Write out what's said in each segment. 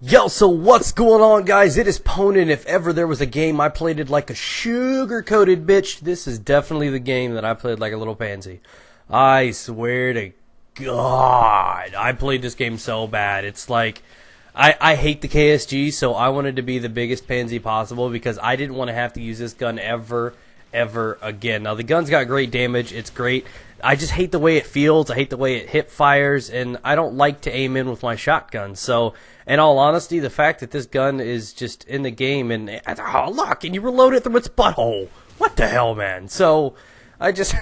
Yo, so what's going on, guys? It is Ponin. If ever there was a game I played it like a sugar-coated bitch, this is definitely the game that I played like a little pansy. I swear to God, I played this game so bad. It's like, I hate the KSG, so I wanted to be the biggest pansy possible because I didn't want to have to use this gun ever again. Now, the gun's got great damage. It's great. I just hate the way it feels. I hate the way it hip fires, and I don't like to aim in with my shotgun. So, in all honesty, the fact that this gun is just in the game, and oh look, and you reload it through its butthole. What the hell, man? So, I just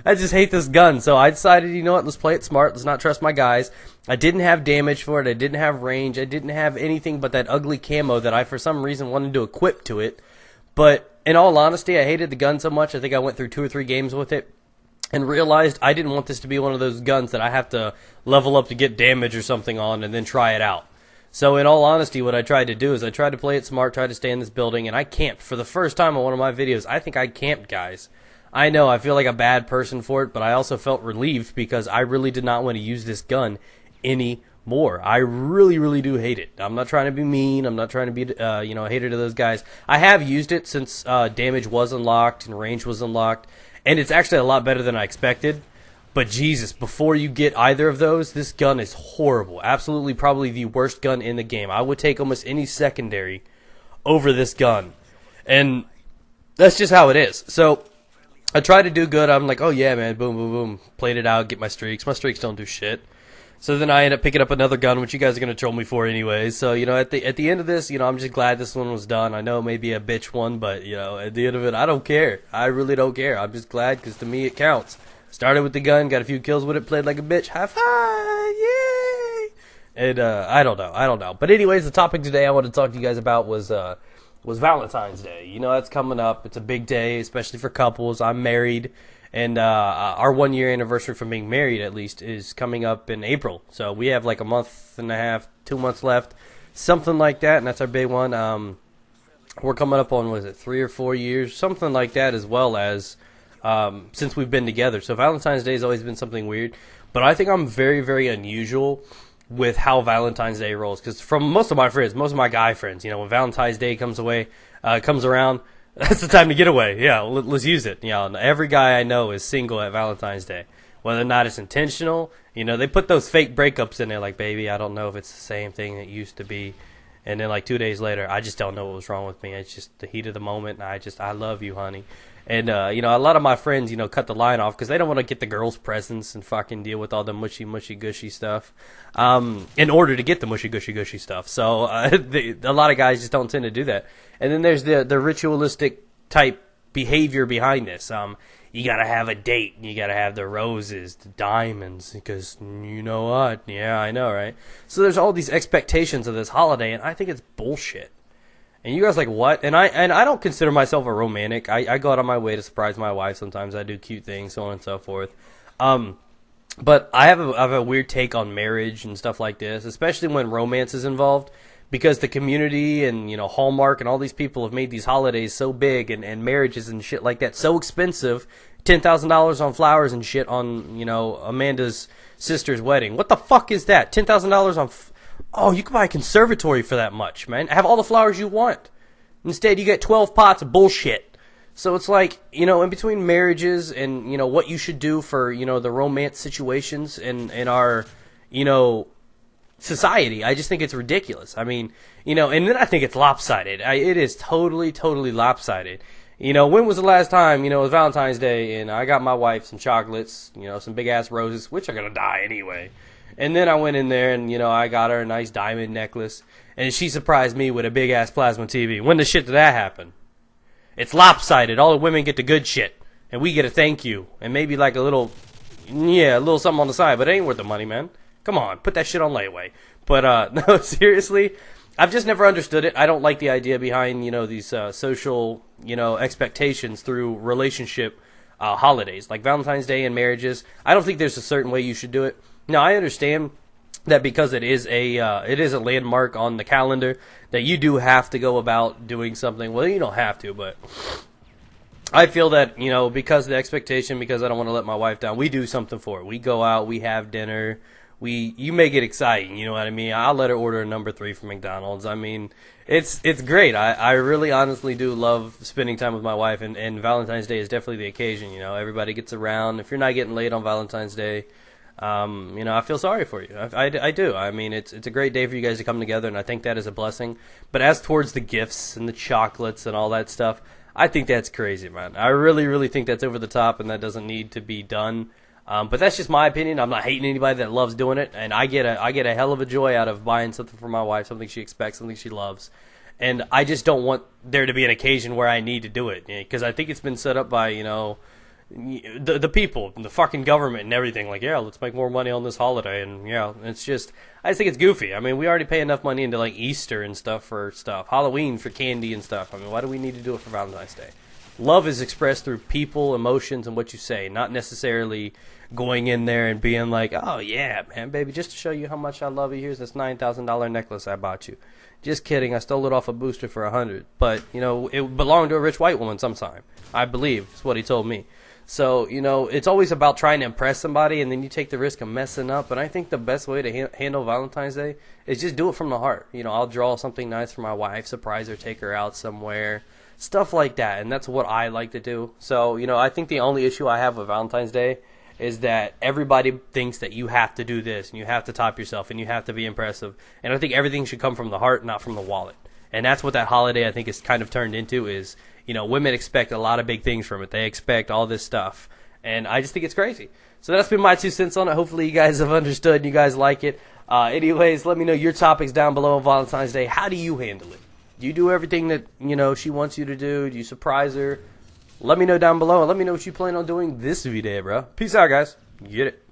I just hate this gun. So I decided, you know what? Let's play it smart. Let's not trust my guys. I didn't have damage for it. I didn't have range. I didn't have anything but that ugly camo that I, for some reason, wanted to equip to it. But in all honesty, I hated the gun so much, I think I went through 2 or 3 games with it and realized I didn't want this to be one of those guns that I have to level up to get damage or something on and then try it out. So in all honesty, what I tried to do is I tried to play it smart, tried to stay in this building, and I camped. For the first time on one of my videos, I think I camped, guys. I know, I feel like a bad person for it, but I also felt relieved because I really did not want to use this gun anymore. I really do hate it. I'm not trying to be mean. I'm not trying to be, a hater to those guys. I have used it since damage was unlocked and range was unlocked, and it's actually a lot better than I expected. But Jesus, before you get either of those, this gun is horrible. Absolutely, probably the worst gun in the game. I would take almost any secondary over this gun, and that's just how it is. So I try to do good. I'm like, oh yeah, man, boom, boom, boom. Played it out, get my streaks. My streaks don't do shit. So then I end up picking up another gun, which you guys are going to troll me for anyway. So, at the end of this, I'm just glad this one was done. I know it may be a bitch one, but, at the end of it, I don't care. I really don't care. I'm just glad because to me it counts. Started with the gun, got a few kills with it, played like a bitch. High five! Yay! And, I don't know. But anyways, the topic today I wanted to talk to you guys about was Valentine's Day. That's coming up. It's a big day, especially for couples. I'm married. And our 1-year anniversary from being married, at least, is coming up in April. So we have like a month and a half, 2 months left, something like that, and that's our big one. We're coming up on, 3 or 4 years, something like that, as well as since we've been together. So Valentine's Day has always been something weird. But I think I'm very unusual with how Valentine's Day rolls. Because from most of my friends, most of my guy friends, when Valentine's Day comes around, that's the time to get away. Yeah, let's use it. Every guy I know is single at Valentine's Day. Whether or not it's intentional, they put those fake breakups in there like, baby, I don't know if it's the same thing it used to be. And then like 2 days later, I just don't know what was wrong with me. It's just the heat of the moment, and I love you, honey. And, a lot of my friends, cut the line off because they don't want to get the girls' presents and fucking deal with all the mushy, gushy stuff in order to get the mushy, gushy stuff. So a lot of guys just don't tend to do that. And then there's the ritualistic type behavior behind this. You got to have a date. You got to have the roses, the diamonds, because you know what? Yeah, I know, right? So there's all these expectations of this holiday, and I think it's bullshit. And you guys like, what? And I don't consider myself a romantic. I go out on my way to surprise my wife sometimes. I do cute things, so on and so forth. But I have a weird take on marriage and stuff like this, especially when romance is involved, because the community and, Hallmark and all these people have made these holidays so big and marriages and shit like that so expensive. $10,000 on flowers and shit on, Amanda's sister's wedding. What the fuck is that? $10,000 on... Oh, you can buy a conservatory for that much, man. Have all the flowers you want. Instead, you get 12 pots of bullshit. So it's like, in between marriages and, what you should do for, the romance situations in our, society, I just think it's ridiculous. I mean, and then I think it's lopsided. It is totally lopsided. When was the last time, it was Valentine's Day and I got my wife some chocolates, some big-ass roses, which are going to die anyway. And then I went in there and, I got her a nice diamond necklace. And she surprised me with a big-ass plasma TV. When the shit did that happen? It's lopsided. All the women get the good shit. And we get a thank you. And maybe like a little something on the side. But it ain't worth the money, man. Come on. Put that shit on layaway. But, no, seriously. I've just never understood it. I don't like the idea behind, these social, expectations through relationship holidays. Like Valentine's Day and marriages. I don't think there's a certain way you should do it. Now, I understand that because it is a landmark on the calendar, that you do have to go about doing something. Well, you don't have to, but I feel that, because of the expectation, because I don't want to let my wife down, we do something for it. We go out, we have dinner, you make it exciting, you know what I mean? I'll let her order a number 3 from McDonald's. I mean, it's great. I really honestly do love spending time with my wife, and Valentine's Day is definitely the occasion, you know. Everybody gets around. If you're not getting laid on Valentine's Day, you know, I feel sorry for you. I do. I mean, it's a great day for you guys to come together, and I think that is a blessing. But as towards the gifts and the chocolates and all that stuff, I think that's crazy, man. I really, really think that's over the top, and that doesn't need to be done. But that's just my opinion. I'm not hating anybody that loves doing it, and I get a hell of a joy out of buying something for my wife, something she expects, something she loves. And I just don't want there to be an occasion where I need to do it, because I think it's been set up by, you know, the people, the fucking government and everything. Like, yeah, let's make more money on this holiday, and yeah, it's just, I just think it's goofy. I mean, we already pay enough money into like Easter and stuff for stuff, Halloween for candy and stuff. I mean, why do we need to do it for Valentine's Day? Love is expressed through people, emotions, and what you say, not necessarily going in there and being like, oh yeah, man, baby, just to show you how much I love you, here's this $9,000 necklace I bought you. Just kidding, I stole it off a booster for $100. But, you know, it belonged to a rich white woman sometime, I believe, is what he told me. So, you know, it's always about trying to impress somebody, and then you take the risk of messing up. And I think the best way to handle Valentine's Day is just do it from the heart. You know, I'll draw something nice for my wife, surprise her, take her out somewhere, stuff like that. And that's what I like to do. So, you know, I think the only issue I have with Valentine's Day is that everybody thinks that you have to do this, and you have to top yourself, and you have to be impressive. And I think everything should come from the heart, not from the wallet. And that's what that holiday, I think, is kind of turned into is, you know, women expect a lot of big things from it. They expect all this stuff. And I just think it's crazy. So that's been my 2 cents on it. Hopefully you guys have understood and you guys like it. Anyways, let me know your topics down below on Valentine's Day. How do you handle it? Do you do everything that, you know, she wants you to do? Do you surprise her? Let me know down below, and let me know what you plan on doing this V-Day, bro. Peace out, guys. Get it.